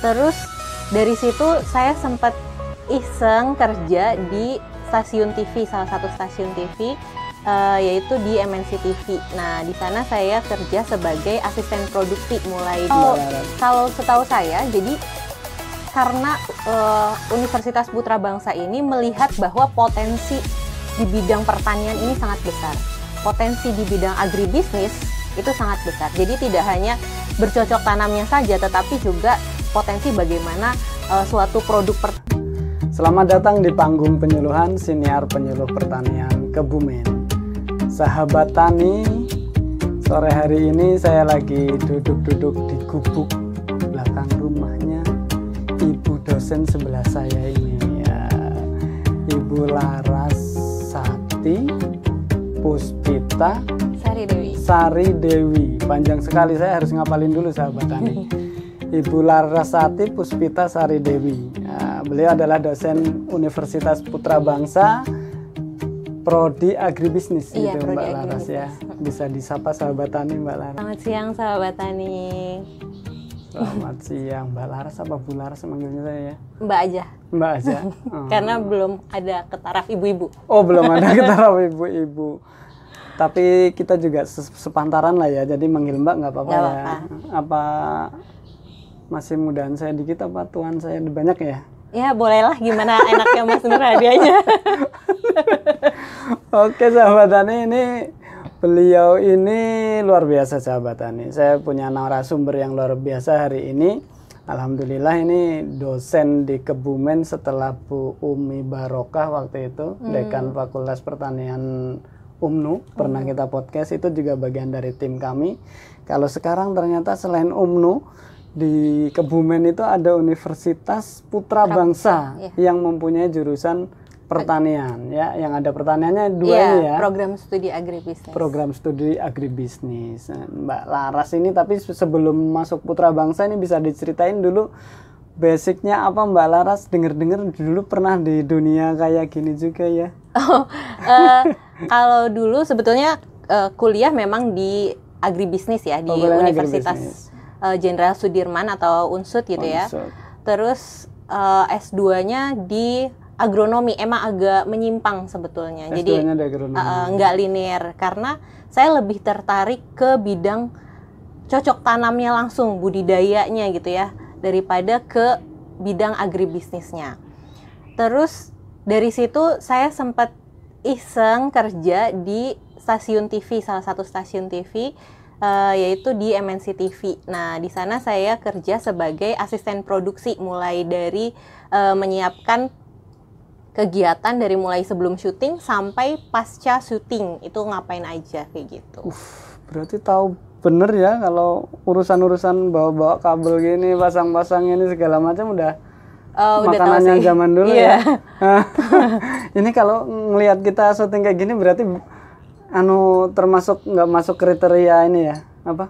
Terus dari situ saya sempat iseng kerja di stasiun TV, salah satu stasiun TV, yaitu di MNC TV. Nah, di sana saya kerja sebagai asisten produksi mulai kalau setahu saya, jadi karena Universitas Putra Bangsa ini melihat bahwa potensi di bidang pertanian ini sangat besar. Potensi di bidang agribisnis itu sangat besar. Jadi tidak hanya bercocok tanamnya saja, tetapi juga potensi bagaimana suatu produk Selamat datang di panggung penyuluhan Siniar Penyuluh Pertanian Kebumen. Sahabat tani, sore hari ini saya lagi duduk-duduk di gubuk belakang rumahnya ibu dosen sebelah saya ini ya, Ibu Larasati Puspita Sari Dewi. Panjang sekali, saya harus ngapalin dulu sahabat tani. Ibu Larasati Puspita Sari Dewi. Nah, beliau adalah dosen Universitas Putra Bangsa, Prodi Agribisnis. Iya, gitu, Prodi Mbak Laras ya. Bisa disapa sahabat tani Mbak Laras. Selamat siang sahabat tani. Selamat siang Mbak Laras, apa Bu Laras manggilnya saya ya? Mbak aja. Mbak aja. Karena belum ada ke taraf ibu-ibu. Oh, belum ada ke taraf ibu-ibu. Tapi kita juga sepantaran lah ya, jadi manggil Mbak nggak apa-apa ya. Apa masih mudaan saya dikit apa tuan saya banyak ya? Ya bolehlah, gimana enaknya Mas Nur hadiahnya. Oke sahabat tani, ini beliau ini luar biasa sahabat tani. Saya punya narasumber yang luar biasa hari ini. Alhamdulillah ini dosen di Kebumen setelah Bu Umi Barokah waktu itu, Dekan Fakultas Pertanian UMNU, pernah kita podcast, itu juga bagian dari tim kami. Kalau sekarang ternyata selain UMNU, di Kebumen itu ada Universitas Putra Bangsa yang mempunyai jurusan pertanian ya, yang ada pertaniannya dua ini ya. Program studi agribisnis. Program studi agribisnis. Mbak Laras ini, tapi sebelum masuk Putra Bangsa ini bisa diceritain dulu basicnya apa Mbak Laras? Dengar-dengar dulu pernah di dunia kayak gini juga ya. Kalau dulu sebetulnya kuliah memang di agribisnis ya, di Universitas Jenderal Sudirman atau UNSUD gitu ya. Terus S2-nya di agronomi, emang agak menyimpang sebetulnya. Jadi nggak linear, karena saya lebih tertarik ke bidang cocok tanamnya langsung, budidayanya gitu ya, daripada ke bidang agribisnisnya. Terus dari situ saya sempat iseng kerja di stasiun TV, salah satu stasiun TV, yaitu di MNC TV. Nah, di sana saya kerja sebagai asisten produksi, mulai dari menyiapkan kegiatan dari mulai sebelum syuting sampai pasca syuting, itu ngapain aja kayak gitu. Berarti tahu bener ya kalau urusan-urusan bawa-bawa kabel gini, pasang-pasang ini segala macam udah makanannya zaman dulu ya. Ini kalau ngelihat kita syuting kayak gini berarti termasuk nggak masuk kriteria ini ya, apa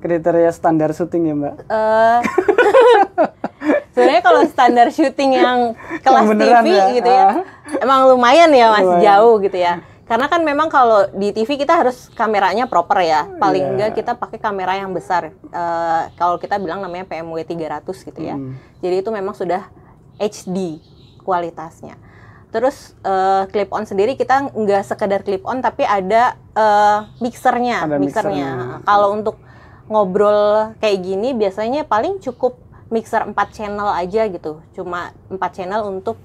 kriteria standar syuting ya Mbak? Sebenarnya kalau standar syuting yang kelas TV ya? Gitu ya, emang lumayan ya Mas, jauh gitu ya. Karena kan memang kalau di TV kita harus kameranya proper ya, paling enggak kita pakai kamera yang besar. Kalau kita bilang namanya PMW 300 gitu ya. Jadi itu memang sudah HD kualitasnya. Terus clip on sendiri kita nggak sekedar clip on, tapi ada mixernya. Kalau untuk ngobrol kayak gini biasanya paling cukup mixer 4 channel aja gitu, cuma 4 channel untuk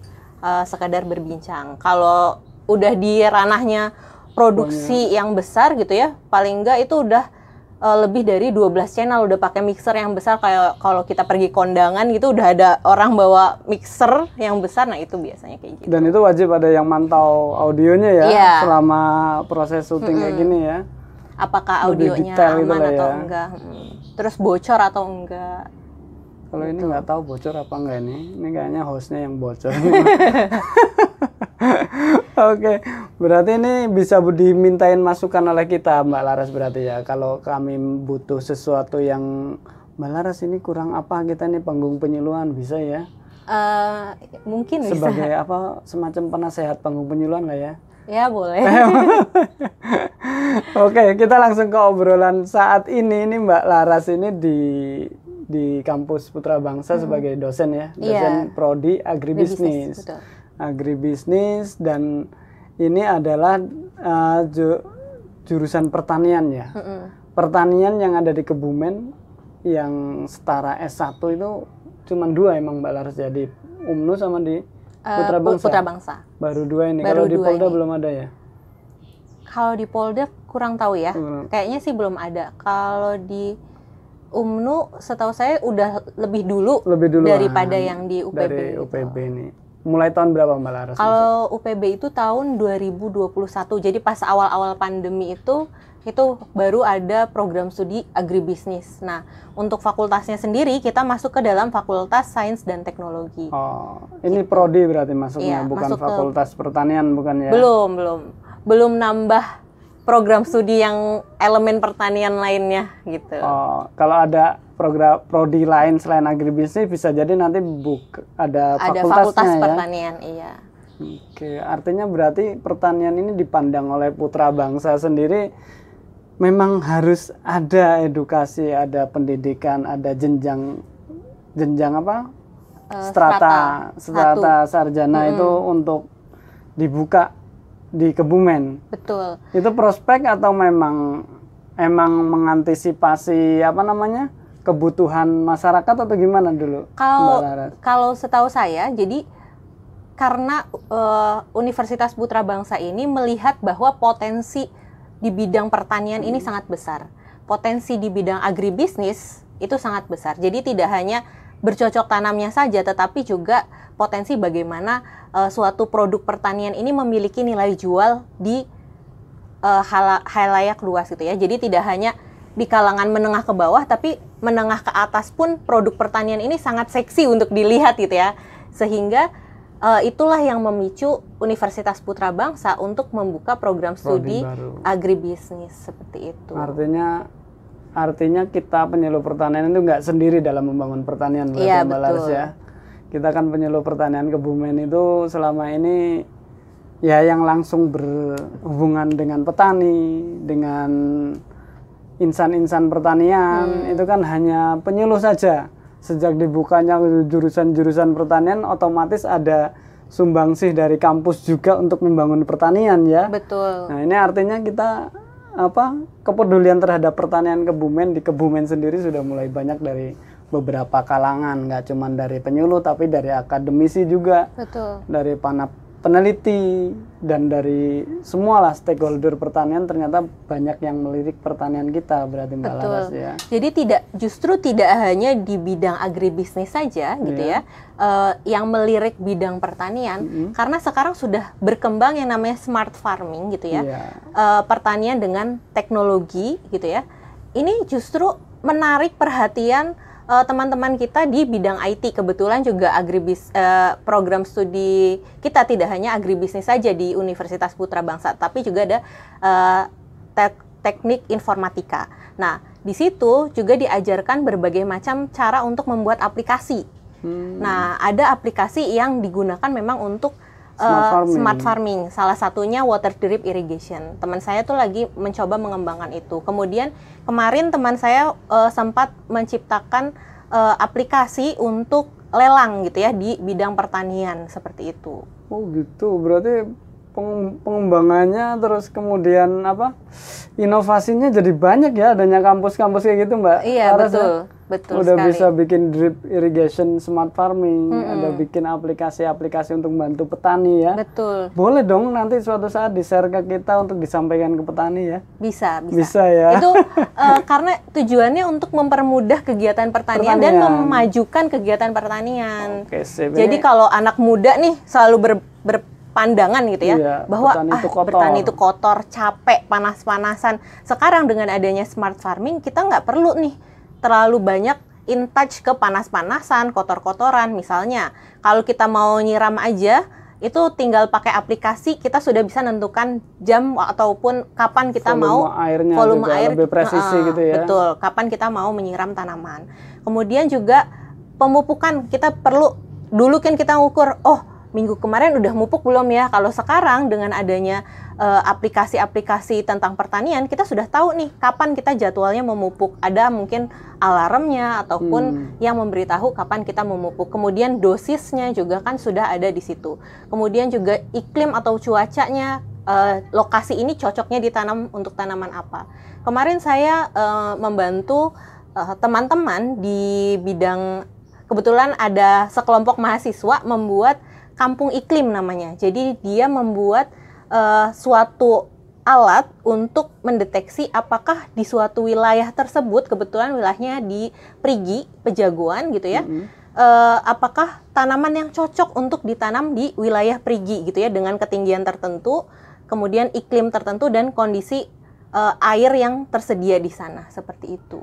sekadar berbincang. Kalau udah di ranahnya produksi yang besar gitu ya, paling nggak itu udah lebih dari 12 channel, udah pakai mixer yang besar. Kayak kalau kita pergi kondangan gitu udah ada orang bawa mixer yang besar, nah itu biasanya kayak gitu. Dan itu wajib ada yang mantau audionya ya, selama proses syuting kayak gini ya. Apakah audionya aman atau enggak, terus bocor atau enggak. Kalau ini nggak tahu bocor apa enggak ini kayaknya hostnya yang bocor. Oke, berarti ini bisa dimintain masukan oleh kita Mbak Laras berarti ya. Kalau kami butuh sesuatu yang Mbak Laras ini kurang apa, kita nih panggung penyuluhan bisa ya? Mungkin bisa. Sebagai apa, semacam penasehat panggung penyuluhan lah ya? Ya boleh. Oke, kita langsung ke obrolan saat ini. Ini Mbak Laras ini di kampus Putra Bangsa sebagai dosen ya, dosen prodi agribisnis. Agribisnis, dan ini adalah jurusan pertanian ya. Pertanian yang ada di Kebumen yang setara S1 itu cuma 2 emang Mbak Laras, jadi UMNU sama di Putra Bangsa. Putra Bangsa. Baru 2 ini. Kalau di Polda belum ada ya? Kalau di Polda kurang tahu ya. Kayaknya sih belum ada. Kalau di UMNU setahu saya udah lebih dulu daripada yang di UPB. Dari UPB ini. Mulai tahun berapa Mbak Laras? Kalau UPB itu tahun 2021. Jadi pas awal-awal pandemi itu baru ada program studi agribisnis. Nah, untuk fakultasnya sendiri kita masuk ke dalam Fakultas Sains dan Teknologi. Oh, ini prodi berarti masuknya, bukan Fakultas Pertanian bukan ya? Belum nambah program studi yang elemen pertanian lainnya gitu. Oh, kalau ada program prodi lain selain agribisnis bisa jadi nanti ada fakultas ya? Pertanian, iya. Oke, artinya berarti pertanian ini dipandang oleh Putra Bangsa sendiri memang harus ada edukasi, ada pendidikan, ada jenjang apa? Strata sarjana itu untuk dibuka di Kebumen. Betul. Itu prospek atau memang mengantisipasi kebutuhan masyarakat atau gimana dulu? Kalau setahu saya, jadi karena Universitas Putra Bangsa ini melihat bahwa potensi di bidang pertanian ini sangat besar. Potensi di bidang agribisnis itu sangat besar. Jadi tidak hanya bercocok tanamnya saja, tetapi juga potensi bagaimana suatu produk pertanian ini memiliki nilai jual di halayak luas gitu ya. Jadi tidak hanya di kalangan menengah ke bawah, tapi menengah ke atas pun produk pertanian ini sangat seksi untuk dilihat gitu ya. Sehingga itulah yang memicu Universitas Putra Bangsa untuk membuka program studi agribisnis seperti itu. Artinya kita penyuluh pertanian itu nggak sendiri dalam membangun pertanian, Mbak Laras ya. Kita kan penyuluh pertanian Kebumen itu selama ini ya yang langsung berhubungan dengan petani, dengan insan-insan pertanian, itu kan hanya penyuluh saja. Sejak dibukanya jurusan-jurusan pertanian, otomatis ada sumbangsih dari kampus juga untuk membangun pertanian ya. Betul. Nah, ini artinya kita kepedulian terhadap pertanian Kebumen di Kebumen sendiri sudah mulai banyak dari beberapa kalangan, nggak cuma dari penyuluh tapi dari akademisi juga. Betul. Dari peneliti dan dari semualah stakeholder pertanian, ternyata banyak yang melirik pertanian kita berarti Mbak Laras ya. Jadi justru tidak hanya di bidang agribisnis saja gitu ya, yang melirik bidang pertanian, karena sekarang sudah berkembang yang namanya smart farming gitu ya, pertanian dengan teknologi gitu ya. Ini justru menarik perhatian teman-teman kita di bidang IT. Kebetulan juga program studi kita tidak hanya agribisnis saja di Universitas Putra Bangsa, tapi juga ada teknik informatika. Nah, di situ juga diajarkan berbagai macam cara untuk membuat aplikasi. Nah, ada aplikasi yang digunakan memang untuk smart farming. Salah satunya water drip irrigation. Teman saya tuh lagi mencoba mengembangkan itu. Kemudian kemarin teman saya sempat menciptakan aplikasi untuk lelang gitu ya di bidang pertanian seperti itu. Oh gitu. Berarti pengembangannya terus kemudian inovasinya jadi banyak ya, adanya kampus-kampus kayak gitu Mbak. Iya, betul. Betul udah sekali. Bisa bikin drip irrigation smart farming, ada bikin aplikasi-aplikasi untuk membantu petani ya. Betul. Boleh dong nanti suatu saat di-share ke kita untuk disampaikan ke petani ya. Bisa ya. Itu karena tujuannya untuk mempermudah kegiatan pertanian dan memajukan kegiatan pertanian. Oke, jadi kalau anak muda nih selalu berpandangan gitu ya, bahwa bertani itu kotor, capek, panas-panasan. Sekarang dengan adanya smart farming kita nggak perlu nih terlalu banyak in touch ke panas-panasan, kotor-kotoran. Misalnya, kalau kita mau nyiram aja, itu tinggal pakai aplikasi, kita sudah bisa nentukan jam ataupun kapan kita volume air lebih presisi gitu ya. Betul, kapan kita mau menyiram tanaman. Kemudian juga pemupukan, kita perlu, dulu kan kita ngukur, minggu kemarin udah mupuk belum ya? Kalau sekarang dengan adanya aplikasi-aplikasi tentang pertanian, kita sudah tahu nih kapan kita jadwalnya memupuk. Ada mungkin alarmnya ataupun yang memberitahu kapan kita memupuk. Kemudian dosisnya juga kan sudah ada di situ. Kemudian juga iklim atau cuacanya, lokasi ini cocoknya ditanam untuk tanaman apa. Kemarin saya membantu teman-teman di bidang, kebetulan ada sekelompok mahasiswa membuat kampung iklim namanya. Jadi dia membuat suatu alat untuk mendeteksi apakah di suatu wilayah tersebut, kebetulan wilayahnya di Perigi, Pejagoan gitu ya, apakah tanaman yang cocok untuk ditanam di wilayah Perigi gitu ya, dengan ketinggian tertentu, kemudian iklim tertentu dan kondisi air yang tersedia di sana, seperti itu.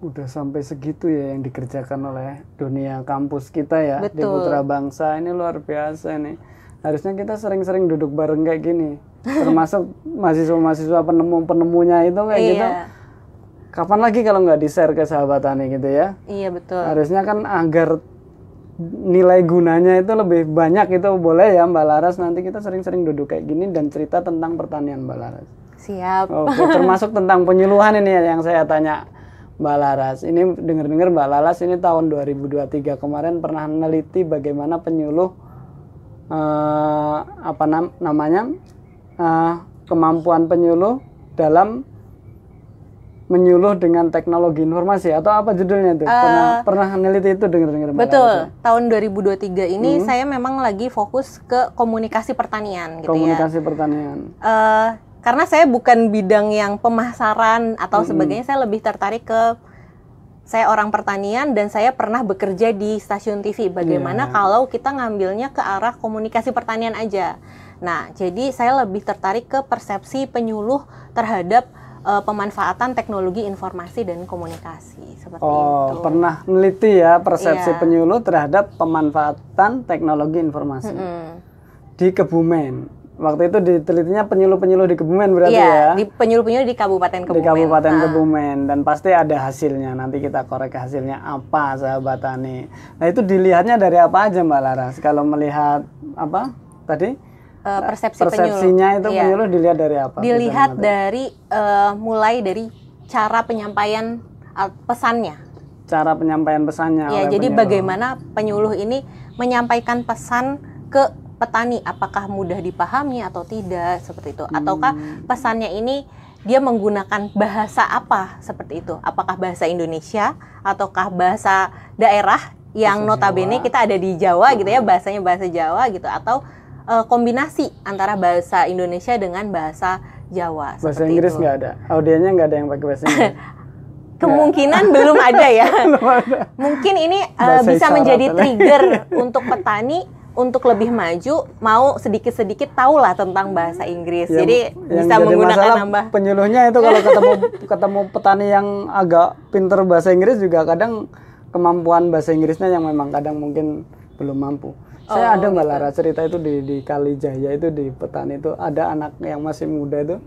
Udah sampai segitu ya yang dikerjakan oleh dunia kampus kita ya. Betul. Di Putra Bangsa ini luar biasa nih. Harusnya kita sering-sering duduk bareng kayak gini, termasuk mahasiswa-mahasiswa penemu-penemunya itu kayak gitu. Kapan lagi kalau nggak di-share ke sahabat tani gitu ya? Iya betul. Harusnya kan agar nilai gunanya itu lebih banyak, itu boleh ya Mbak Laras, nanti kita sering-sering duduk kayak gini dan cerita tentang pertanian Mbak Laras. Siap. Oke, termasuk tentang penyuluhan ini yang saya tanya Mbak Laras. Ini dengar-dengar Mbak Laras ini tahun 2023 kemarin pernah meneliti bagaimana penyuluh kemampuan penyuluh dalam menyuluh dengan teknologi informasi, atau apa judulnya itu? Pernah meneliti itu, dengar-dengar Mbak betul. Laras, ya? Tahun 2023 ini saya memang lagi fokus ke komunikasi pertanian gitu komunikasi pertanian. Karena saya bukan bidang yang pemasaran atau sebagainya, saya lebih tertarik ke, saya orang pertanian dan saya pernah bekerja di stasiun TV. Bagaimana kalau kita ngambilnya ke arah komunikasi pertanian aja. Nah, jadi saya lebih tertarik ke persepsi penyuluh terhadap pemanfaatan teknologi informasi dan komunikasi, seperti itu. Pernah meneliti ya persepsi penyuluh terhadap pemanfaatan teknologi informasi di Kebumen. Waktu itu ditelitinya penyuluh-penyuluh di Kebumen berarti ya? Iya, penyuluh-penyuluh di Kabupaten Kebumen. Di Kabupaten Kebumen, dan pasti ada hasilnya. Nanti kita korek hasilnya apa, sahabat tani. Nah itu dilihatnya dari apa aja Mbak Laras? Kalau melihat apa tadi? Persepsinya itu penyuluh dilihat dari apa? Dilihat dari mulai dari cara penyampaian pesannya. Cara penyampaian pesannya. Ya, jadi penyuluh. Bagaimana penyuluh ini menyampaikan pesan ke petani, apakah mudah dipahami atau tidak, seperti itu. Ataukah pesannya ini dia menggunakan bahasa apa, seperti itu. Apakah bahasa Indonesia ataukah bahasa daerah yang bahasa notabene Jawa. Kita ada di Jawa gitu ya, bahasanya bahasa Jawa gitu, atau kombinasi antara bahasa Indonesia dengan bahasa Jawa. Bahasa Inggris nggak ada, audiennya nggak ada yang pakai bahasa Inggris. Kemungkinan belum ada ya. Mungkin ini bisa menjadi trigger untuk petani untuk lebih maju, mau sedikit-sedikit tahulah tentang bahasa Inggris. Jadi bisa menggunakan nambah. Penyuluhnya itu kalau ketemu petani yang agak pinter bahasa Inggris juga kadang kemampuan bahasa Inggrisnya yang memang kadang mungkin belum mampu. Saya ada Mbak Lara cerita itu di Kalijaya itu, di petani itu ada anak yang masih muda itu,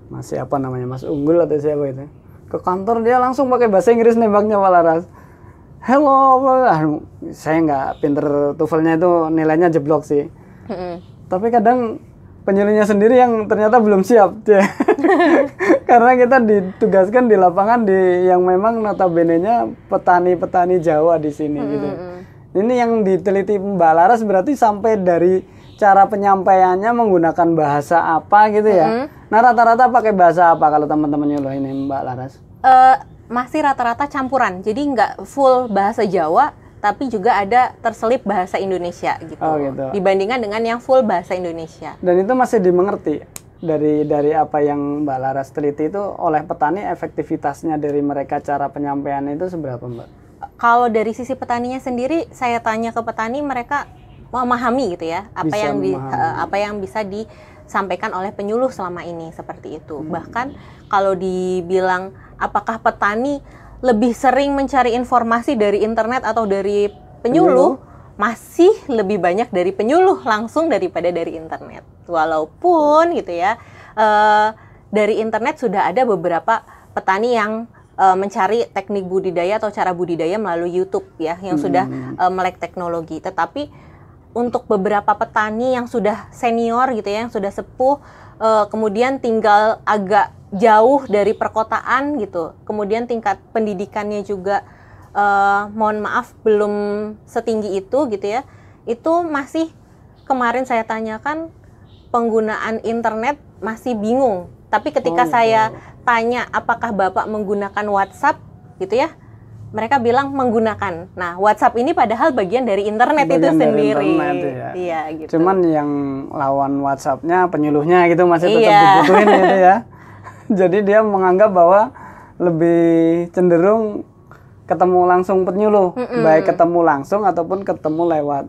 masih apa namanya, Mas Unggul atau siapa itu, ke kantor dia langsung pakai bahasa Inggris nembaknya Mbak Laras. Hello, saya nggak pinter TOEFL-nya itu, nilainya jeblok sih. Tapi kadang penyuluhnya sendiri yang ternyata belum siap. Karena kita ditugaskan di lapangan yang memang notabene-nya petani-petani Jawa di sini gitu. Ini yang diteliti Mbak Laras berarti sampai dari cara penyampaiannya menggunakan bahasa apa gitu ya. Nah rata-rata pakai bahasa apa kalau teman-teman nyuluh ini Mbak Laras? Masih rata-rata campuran, jadi nggak full bahasa Jawa, tapi juga ada terselip bahasa Indonesia gitu. Dibandingkan dengan yang full bahasa Indonesia. Dan itu masih dimengerti dari apa yang Mbak Laras teliti itu oleh petani, efektivitasnya dari mereka cara penyampaian itu seberapa Mbak? Kalau dari sisi petaninya sendiri, saya tanya ke petani, mereka memahami gitu ya, apa yang bisa disampaikan oleh penyuluh selama ini, seperti itu. Bahkan kalau dibilang apakah petani lebih sering mencari informasi dari internet atau dari penyuluh? Masih lebih banyak dari penyuluh langsung daripada dari internet. Walaupun gitu ya, dari internet sudah ada beberapa petani yang mencari teknik budidaya atau cara budidaya melalui YouTube ya, yang sudah melek teknologi. Tetapi untuk beberapa petani yang sudah senior gitu ya, yang sudah sepuh, kemudian tinggal agak jauh dari perkotaan gitu, kemudian tingkat pendidikannya juga mohon maaf belum setinggi itu gitu ya, itu masih kemarin saya tanyakan penggunaan internet masih bingung. Tapi ketika saya tanya apakah Bapak menggunakan WhatsApp gitu ya, mereka bilang menggunakan. Nah, WhatsApp ini padahal bagian dari internet itu sendiri. Ya. Iya, gitu. Cuman yang lawan WhatsApp-nya penyuluhnya gitu masih tetap dibutuhin gitu ya. Jadi dia menganggap bahwa lebih cenderung ketemu langsung penyuluh, baik ketemu langsung ataupun ketemu lewat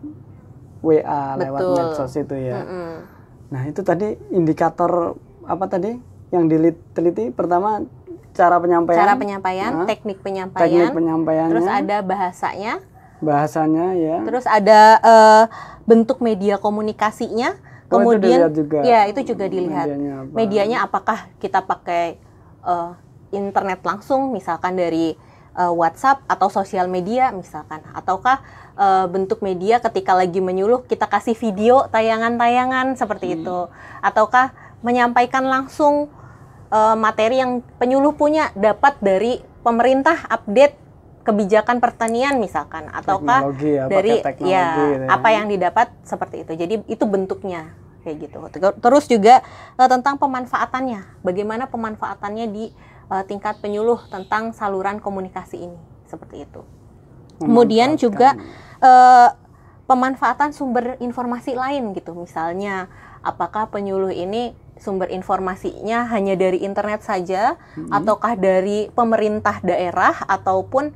WA, lewat medsos itu ya. Nah, itu tadi indikator apa tadi yang diteliti? Pertama cara penyampaian, teknik penyampaian, penyampaiannya, terus ada bahasanya ya, terus ada bentuk media komunikasinya, kemudian juga, ya itu juga dilihat medianya apakah kita pakai internet langsung misalkan dari WhatsApp atau sosial media misalkan, ataukah bentuk media ketika lagi menyuluh kita kasih video tayangan-tayangan seperti itu, ataukah menyampaikan langsung materi yang penyuluh punya dapat dari pemerintah update kebijakan pertanian misalkan, ataukah dari apa yang didapat seperti itu. Jadi itu bentuknya kayak gitu. Terus juga tentang pemanfaatannya, bagaimana pemanfaatannya di tingkat penyuluh tentang saluran komunikasi ini seperti itu. Kemudian juga pemanfaatan sumber informasi lain gitu, misalnya apakah penyuluh ini sumber informasinya hanya dari internet saja, ataukah dari pemerintah daerah, ataupun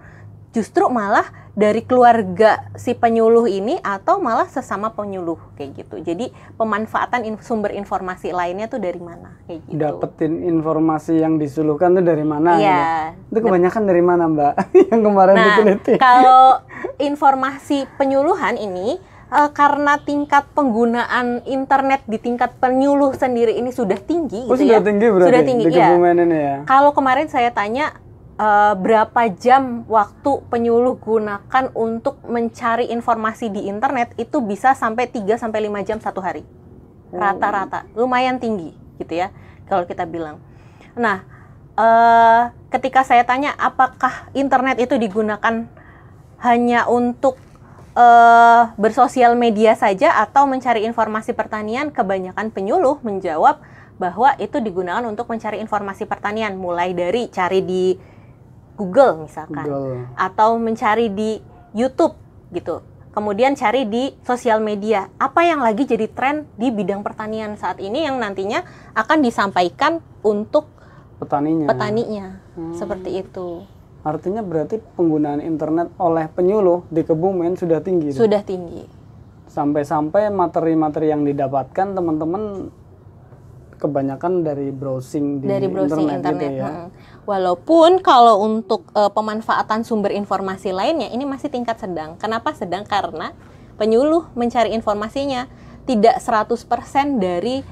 justru malah dari keluarga si penyuluh ini, atau malah sesama penyuluh kayak gitu. Jadi pemanfaatan sumber informasi lainnya tuh dari mana kayak gitu. Dapetin informasi yang disuluhkan tuh dari mana? Iya. Gitu. Itu kebanyakan dari mana, Mbak? Yang kemarin diteliti. Kalau informasi penyuluhan ini karena tingkat penggunaan internet di tingkat penyuluh sendiri ini sudah tinggi, gitu ya. Sudah tinggi berarti. Sudah tinggi, di Kebumen ini ya. Kalau kemarin saya tanya berapa jam waktu penyuluh gunakan untuk mencari informasi di internet, itu bisa sampai 3 sampai 5 jam satu hari. Rata-rata. Lumayan tinggi gitu ya kalau kita bilang. Nah, ketika saya tanya apakah internet itu digunakan hanya untuk bersosial media saja atau mencari informasi pertanian, kebanyakan penyuluh menjawab bahwa itu digunakan untuk mencari informasi pertanian, mulai dari cari di Google misalkan, atau mencari di YouTube gitu, kemudian cari di sosial media apa yang lagi jadi tren di bidang pertanian saat ini yang nantinya akan disampaikan untuk petaninya. Seperti itu. Artinya berarti penggunaan internet oleh penyuluh di Kebumen sudah tinggi. Sudah tinggi. Sampai-sampai materi-materi yang didapatkan teman-teman kebanyakan dari browsing di internet gitu ya. Walaupun kalau untuk pemanfaatan sumber informasi lainnya ini masih tingkat sedang. Kenapa sedang? Karena penyuluh mencari informasinya tidak 100% dari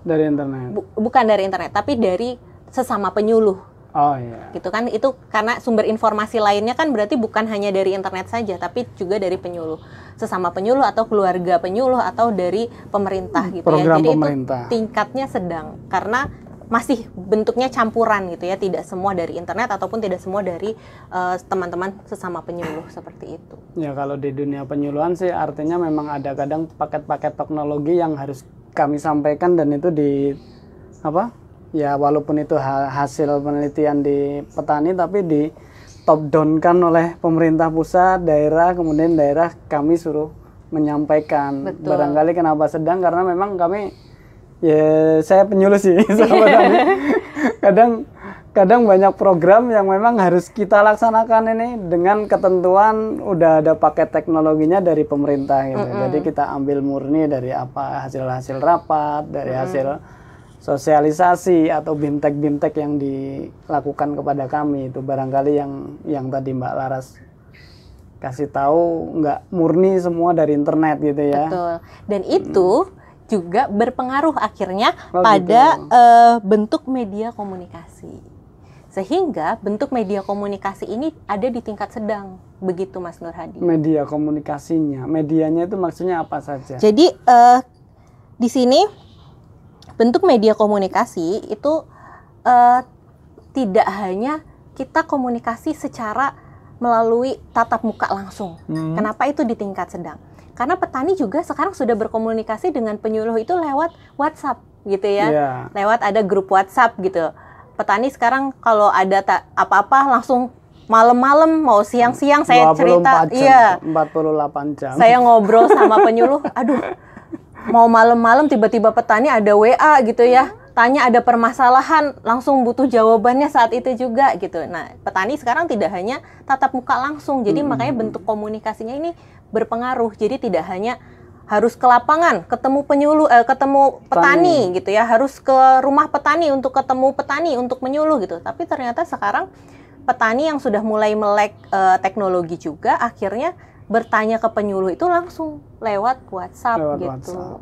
dari internet. Bukan dari internet, tapi dari sesama penyuluh. Oh iya. Gitu kan, itu karena sumber informasi lainnya kan berarti bukan hanya dari internet saja, tapi juga dari penyuluh, sesama penyuluh atau keluarga penyuluh atau dari pemerintah gitu ya. Jadi pemerintah. Itu tingkatnya sedang karena masih bentuknya campuran gitu ya, tidak semua dari internet ataupun tidak semua dari teman-teman sesama penyuluh seperti itu. Ya kalau di dunia penyuluhan sih artinya memang ada kadang paket-paket teknologi yang harus kami sampaikan dan itu di ya walaupun itu hasil penelitian di petani tapi di top down kan oleh pemerintah pusat, daerah, kemudian daerah kami suruh menyampaikan. Betul. Barangkali kenapa sedang karena memang kami ya saya penyuluh sih kadang banyak program yang memang harus kita laksanakan ini dengan ketentuan udah ada paket teknologinya dari pemerintah gitu. Jadi kita ambil murni dari apa hasil rapat, dari hasil sosialisasi atau bimtek yang dilakukan kepada kami. Itu barangkali yang tadi Mbak Laras kasih tahu, nggak murni semua dari internet gitu ya. Betul. Dan itu juga berpengaruh akhirnya pada bentuk media komunikasi Sehingga bentuk media komunikasi ini ada di tingkat sedang. Begitu Mas Nur Hadi. Media komunikasinya, medianya itu maksudnya apa saja? Jadi di sini bentuk media komunikasi itu tidak hanya kita komunikasi secara melalui tatap muka langsung. Kenapa itu di tingkat sedang? Karena petani juga sekarang sudah berkomunikasi dengan penyuluh itu lewat WhatsApp gitu ya. Lewat ada grup WhatsApp gitu. Petani sekarang kalau ada apa-apa langsung malam-malam mau siang-siang saya cerita, 48 jam. Saya ngobrol sama penyuluh, aduh, mau malam-malam tiba-tiba petani ada WA gitu ya, tanya ada permasalahan, langsung butuh jawabannya saat itu juga gitu. Nah, petani sekarang tidak hanya tatap muka langsung, jadi makanya bentuk komunikasinya ini berpengaruh. Jadi tidak hanya harus ke lapangan, ketemu ketemu petani gitu ya, harus ke rumah petani untuk ketemu petani untuk menyuluh gitu. Tapi ternyata sekarang petani yang sudah mulai melek teknologi juga akhirnya bertanya ke penyuluh itu langsung lewat WhatsApp gitu. WhatsApp.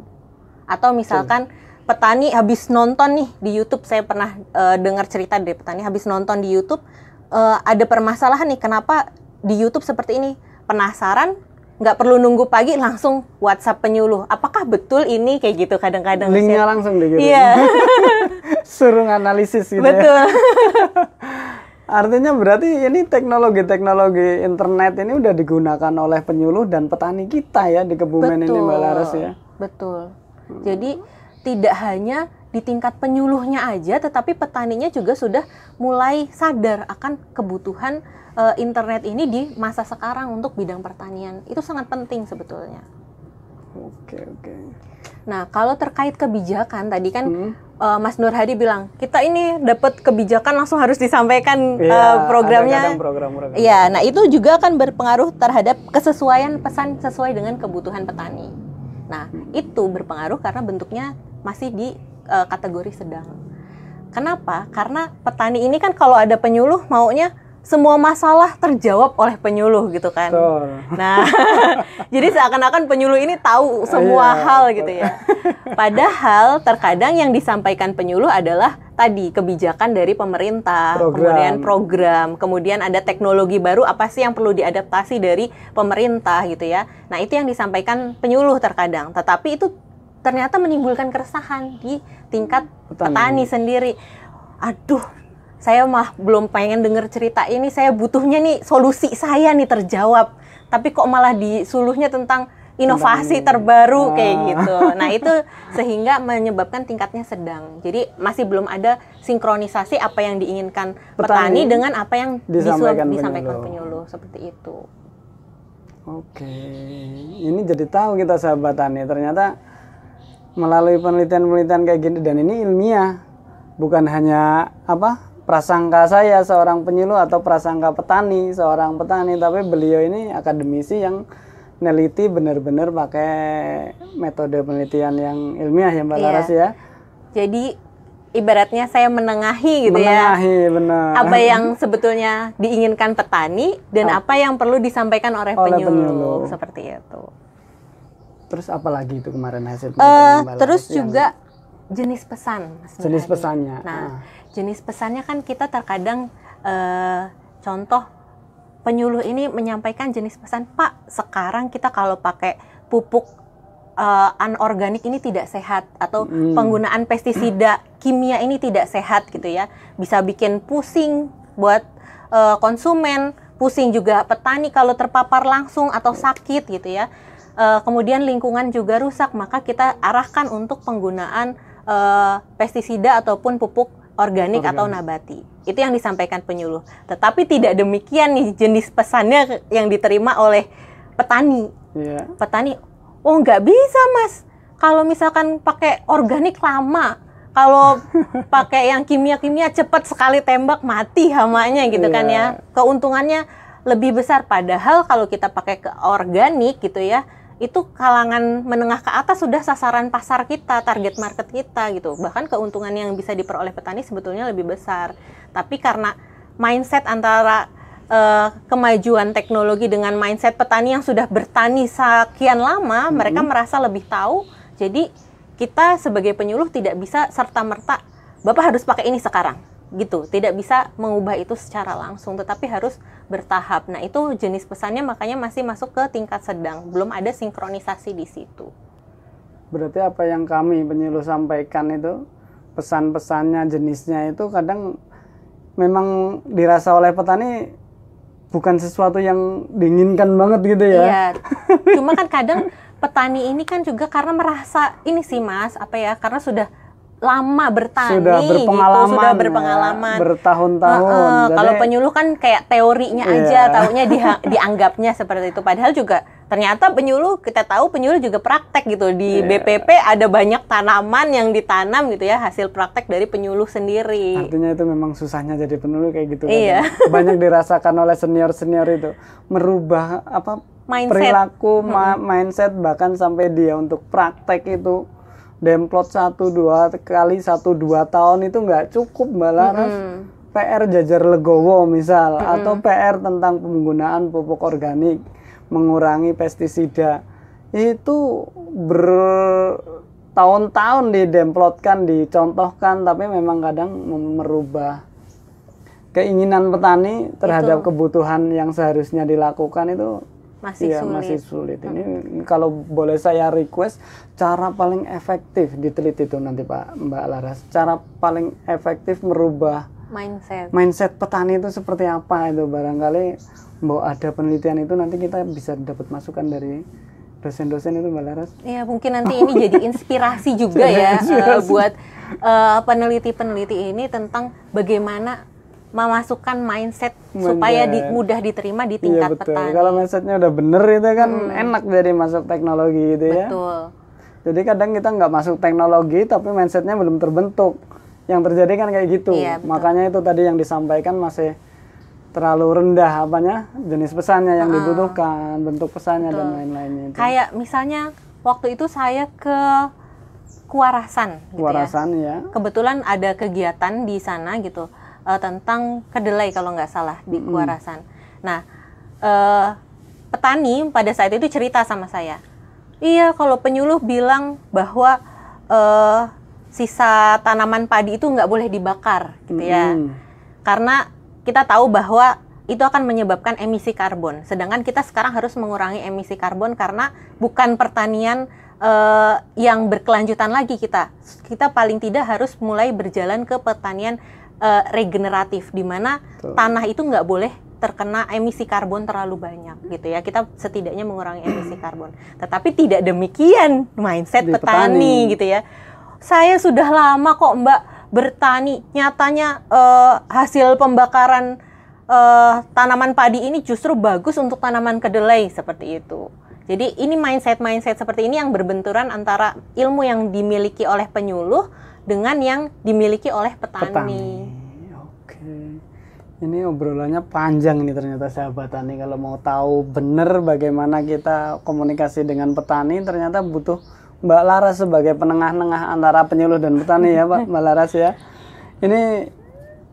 Atau misalkan petani habis nonton nih di YouTube, saya pernah dengar cerita dari petani habis nonton di YouTube, ada permasalahan nih, kenapa di YouTube seperti ini? Penasaran, nggak perlu nunggu pagi, langsung WhatsApp penyuluh. Apakah betul ini kayak gitu kadang-kadang? Linknya langsung deh gitu. Iya. Suruh analisis gitu. Betul. Ya. Artinya berarti ini teknologi internet ini udah digunakan oleh penyuluh dan petani kita ya di Kebumen ini Mbak Laras ya. Betul. Jadi tidak hanya di tingkat penyuluhnya aja, tetapi petaninya juga sudah mulai sadar akan kebutuhan internet ini di masa sekarang untuk bidang pertanian. Itu sangat penting sebetulnya. Oke. Nah, kalau terkait kebijakan tadi kan Mas Nur Hadi bilang, kita ini dapat kebijakan langsung harus disampaikan programnya. Iya, nah itu juga akan berpengaruh terhadap kesesuaian pesan sesuai dengan kebutuhan petani. Nah, itu berpengaruh karena bentuknya masih di kategori sedang. Kenapa? Karena petani ini kan kalau ada penyuluh maunya semua masalah terjawab oleh penyuluh gitu kan. Nah, jadi seakan-akan penyuluh ini tahu semua hal gitu ya. Padahal terkadang yang disampaikan penyuluh adalah tadi kebijakan dari pemerintah, kemudian program, kemudian ada teknologi baru apa sih yang perlu diadaptasi dari pemerintah gitu ya. Nah, itu yang disampaikan penyuluh terkadang. Tetapi itu ternyata menimbulkan keresahan di tingkat petani sendiri. Aduh, saya mah belum pengen denger cerita ini, saya butuhnya nih solusi saya nih terjawab. Tapi kok malah disuluhnya tentang inovasi terbaru kayak gitu. Nah, itu sehingga menyebabkan tingkatnya sedang. Jadi masih belum ada sinkronisasi apa yang diinginkan petani dengan apa yang disampaikan penyuluh. Seperti itu. Oke. Ini jadi tahu kita sahabat tani, ternyata melalui penelitian-penelitian kayak gini, dan ini ilmiah. Bukan hanya prasangka saya seorang penyuluh atau prasangka petani seorang petani, tapi beliau ini akademisi yang neliti benar-benar pakai metode penelitian yang ilmiah ya Mbak Laras ya. Jadi ibaratnya saya menengahi gitu benar. Apa yang sebetulnya diinginkan petani dan apa yang perlu disampaikan oleh penyuluh. Seperti itu. Terus apa lagi itu kemarin hasil terus juga jenis pesan. Jenis pesannya. Nah, jenis pesannya kan kita terkadang contoh penyuluh ini menyampaikan jenis pesan, Pak, sekarang kita kalau pakai pupuk anorganik ini tidak sehat, atau penggunaan pestisida kimia ini tidak sehat gitu ya. Bisa bikin pusing buat konsumen, pusing juga petani kalau terpapar langsung atau sakit gitu ya. Kemudian lingkungan juga rusak, maka kita arahkan untuk penggunaan pestisida ataupun pupuk organik atau nabati. Itu yang disampaikan penyuluh. Tetapi tidak demikian nih jenis pesannya yang diterima oleh petani. Petani, oh nggak bisa Mas, kalau misalkan pakai organik lama, kalau pakai yang kimia-kimia cepat sekali tembak mati hamanya gitu kan ya. Keuntungannya lebih besar. Padahal kalau kita pakai ke organik gitu ya, itu kalangan menengah ke atas sudah sasaran pasar kita, target market kita gitu. Bahkan keuntungan yang bisa diperoleh petani sebetulnya lebih besar. Tapi karena mindset antara kemajuan teknologi dengan mindset petani yang sudah bertani sekian lama, mereka merasa lebih tahu. Jadi kita sebagai penyuluh tidak bisa serta-merta, Bapak harus pakai ini sekarang. gitu, tidak bisa mengubah itu secara langsung, tetapi harus bertahap. Nah, itu jenis pesannya makanya masih masuk ke tingkat sedang, belum ada sinkronisasi di situ. Berarti apa yang kami penyuluh sampaikan itu, pesan-pesannya, jenisnya itu kadang memang dirasa oleh petani bukan sesuatu yang diinginkan banget gitu ya. Iya, cuma kan kadang petani ini kan juga karena merasa, ini sih Mas, apa ya, karena sudah lama bertani, sudah berpengalaman, ya, bertahun-tahun. Kalau penyuluh kan kayak teorinya aja, taunya dianggapnya seperti itu. Padahal juga ternyata penyuluh, kita tahu penyuluh juga praktek gitu. Di BPP ada banyak tanaman yang ditanam gitu ya, hasil praktek dari penyuluh sendiri. Artinya itu memang susahnya jadi penyuluh kayak gitu. Iya. Banyak dirasakan oleh senior-senior itu, merubah mindset. Perilaku, mindset, bahkan sampai dia untuk praktek itu demplot 1-2 kali 1-2 tahun itu nggak cukup Mbak Laras. PR jajar legowo misal, atau PR tentang penggunaan pupuk organik, mengurangi pestisida, itu bertahun-tahun didemplotkan, dicontohkan, tapi memang kadang merubah keinginan petani terhadap kebutuhan yang seharusnya dilakukan itu masih sulit. Ini kalau boleh saya request, cara paling efektif diteliti itu nanti Mbak Laras, cara paling efektif merubah mindset petani itu seperti apa itu, barangkali ada penelitian itu, nanti kita bisa dapat masukan dari dosen-dosen itu Mbak Laras. Iya, mungkin nanti ini jadi inspirasi juga ya buat peneliti-peneliti ini tentang bagaimana memasukkan mindset supaya mudah diterima di tingkat petani. Kalau mindsetnya udah bener itu kan enak jadi masuk teknologi gitu ya. Betul. Jadi kadang kita nggak masuk teknologi tapi mindsetnya belum terbentuk. Yang terjadi kan kayak gitu. Iya, makanya itu tadi yang disampaikan masih terlalu rendah jenis pesannya yang dibutuhkan, bentuk pesannya dan lain-lainnya. Kayak misalnya waktu itu saya ke Kuarasan. Kuarasan ya. Kebetulan ada kegiatan di sana gitu. Tentang kedelai kalau nggak salah di Kuarasan. Nah, petani pada saat itu cerita sama saya, iya kalau penyuluh bilang bahwa sisa tanaman padi itu nggak boleh dibakar gitu ya, karena kita tahu bahwa itu akan menyebabkan emisi karbon. Sedangkan kita sekarang harus mengurangi emisi karbon karena bukan pertanian yang berkelanjutan lagi, kita paling tidak harus mulai berjalan ke pertanian regeneratif, di mana tanah itu nggak boleh terkena emisi karbon terlalu banyak gitu ya. Kita setidaknya mengurangi emisi karbon. Tetapi tidak demikian mindset petani gitu ya. Saya sudah lama kok Mbak bertani, nyatanya hasil pembakaran tanaman padi ini justru bagus untuk tanaman kedelai, seperti itu. Jadi ini mindset seperti ini yang berbenturan antara ilmu yang dimiliki oleh penyuluh dengan yang dimiliki oleh petani. Oke. Ini obrolannya panjang ini ternyata sahabat tani. Kalau mau tahu benar bagaimana kita komunikasi dengan petani, ternyata butuh Mbak Laras sebagai penengah-nengah antara penyuluh dan petani ya Mbak Laras ya. Ini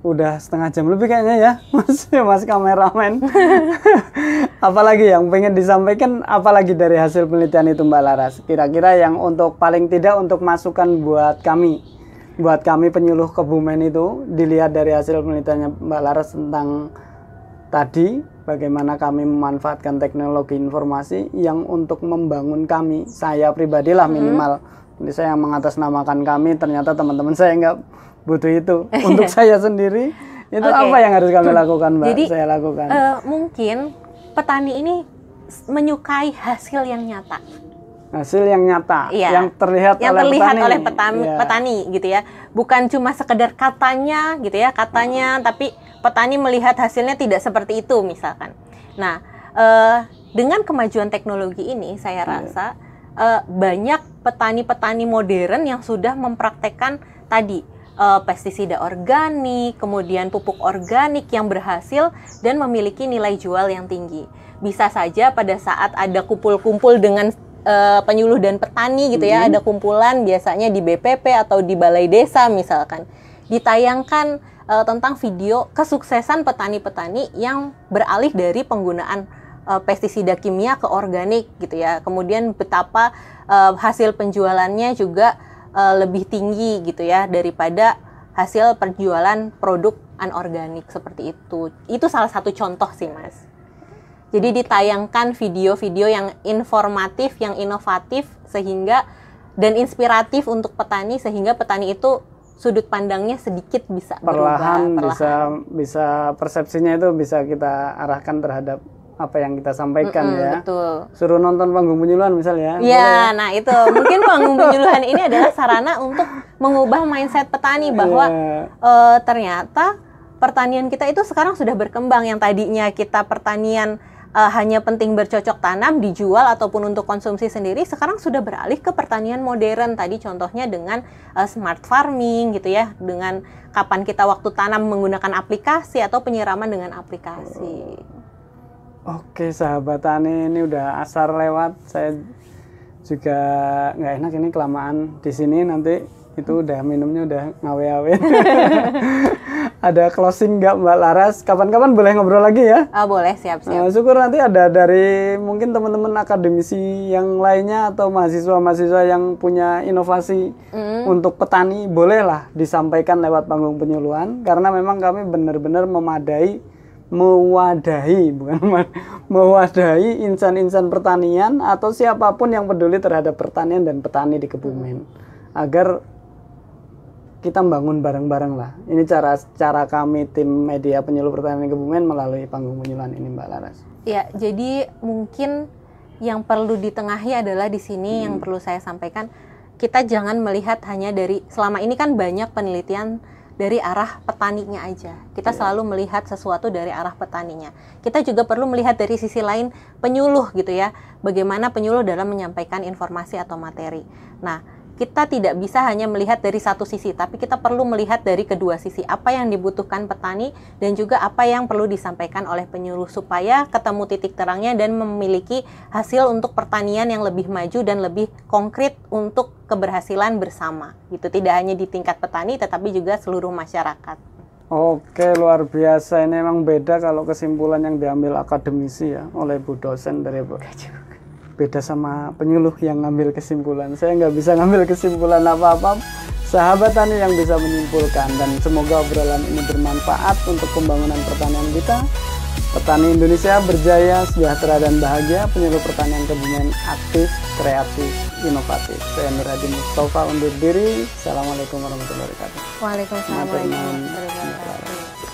udah setengah jam lebih kayaknya ya Mas kameramen. Apalagi yang pengen disampaikan, apalagi dari hasil penelitian itu Mbak Laras, kira-kira yang untuk paling tidak untuk masukan buat kami penyuluh Kebumen itu, dilihat dari hasil penelitiannya Mbak Laras tentang tadi bagaimana kami memanfaatkan teknologi informasi yang untuk membangun kami, saya pribadilah minimal. Jadi saya yang mengatasnamakan kami, ternyata teman-teman saya nggak butuh itu. Untuk saya sendiri itu apa yang harus kami lakukan Mbak? Jadi, saya lakukan. Mungkin petani ini menyukai hasil yang nyata. Hasil yang nyata, iya, yang terlihat oleh petani gitu ya. Bukan cuma sekedar katanya gitu ya, tapi petani melihat hasilnya tidak seperti itu misalkan. Nah, dengan kemajuan teknologi ini saya rasa banyak petani-petani modern yang sudah mempraktekkan tadi pestisida organik, kemudian pupuk organik yang berhasil dan memiliki nilai jual yang tinggi. Bisa saja pada saat ada kumpul-kumpul dengan penyuluh dan petani gitu ya, ada kumpulan biasanya di BPP atau di balai desa misalkan, ditayangkan tentang video kesuksesan petani-petani yang beralih dari penggunaan pestisida kimia ke organik gitu ya. Kemudian betapa hasil penjualannya juga lebih tinggi gitu ya daripada hasil penjualan produk anorganik seperti itu. Itu salah satu contoh sih, Mas. Jadi ditayangkan video-video yang informatif, yang inovatif sehingga dan inspiratif untuk petani sehingga petani itu sudut pandangnya sedikit bisa perlahan. berubah. Bisa persepsinya itu bisa kita arahkan terhadap apa yang kita sampaikan ya. Betul. Suruh nonton panggung penyuluhan misalnya. Ya, nah itu mungkin panggung penyuluhan ini adalah sarana untuk mengubah mindset petani bahwa ternyata pertanian kita itu sekarang sudah berkembang. Yang tadinya kita pertanian hanya penting bercocok tanam, dijual ataupun untuk konsumsi sendiri, sekarang sudah beralih ke pertanian modern. Tadi contohnya dengan smart farming gitu ya, dengan kapan kita waktu tanam menggunakan aplikasi atau penyiraman dengan aplikasi. Oke sahabat tani, ini udah asar lewat. Saya juga nggak enak ini kelamaan di sini, nanti itu udah minumnya udah ngawe-awe. Ada closing nggak Mbak Laras? Kapan-kapan boleh ngobrol lagi ya? Boleh, siap-siap. Syukur nanti ada dari mungkin teman-teman akademisi yang lainnya atau mahasiswa-mahasiswa yang punya inovasi untuk petani, bolehlah disampaikan lewat panggung penyuluhan, karena memang kami benar-benar mewadahi insan-insan pertanian atau siapapun yang peduli terhadap pertanian dan petani di Kebumen, agar kita membangun bareng-bareng lah. Ini cara kami tim media penyuluh pertanian Kebumen melalui panggung penyuluhan ini, Mbak Laras. Ya, jadi mungkin yang perlu ditengahi adalah di sini yang perlu saya sampaikan, kita jangan melihat hanya dari, selama ini kan banyak penelitian dari arah petaninya aja. Kita selalu melihat sesuatu dari arah petaninya. Kita juga perlu melihat dari sisi lain penyuluh gitu ya. Bagaimana penyuluh dalam menyampaikan informasi atau materi. Nah, kita tidak bisa hanya melihat dari satu sisi, tapi kita perlu melihat dari kedua sisi. Apa yang dibutuhkan petani dan juga apa yang perlu disampaikan oleh penyuluh supaya ketemu titik terangnya dan memiliki hasil untuk pertanian yang lebih maju dan lebih konkret untuk keberhasilan bersama. Gitu, tidak hanya di tingkat petani tetapi juga seluruh masyarakat. Oke, luar biasa. Ini memang beda kalau kesimpulan yang diambil akademisi ya oleh Bu dosen dari Bu. Beda sama penyuluh yang ngambil kesimpulan. Saya nggak bisa ngambil kesimpulan apa-apa. Sahabat tani yang bisa menyimpulkan, dan semoga obrolan ini bermanfaat untuk pembangunan pertanian kita. Petani Indonesia berjaya, sejahtera dan bahagia. Penyuluh pertanian Kebumen aktif, kreatif, inovatif. Saya Nur Hadi Mustafa undur diri. Assalamualaikum warahmatullahi wabarakatuh. Waalaikumsalam warahmatullahi wabarakatuh.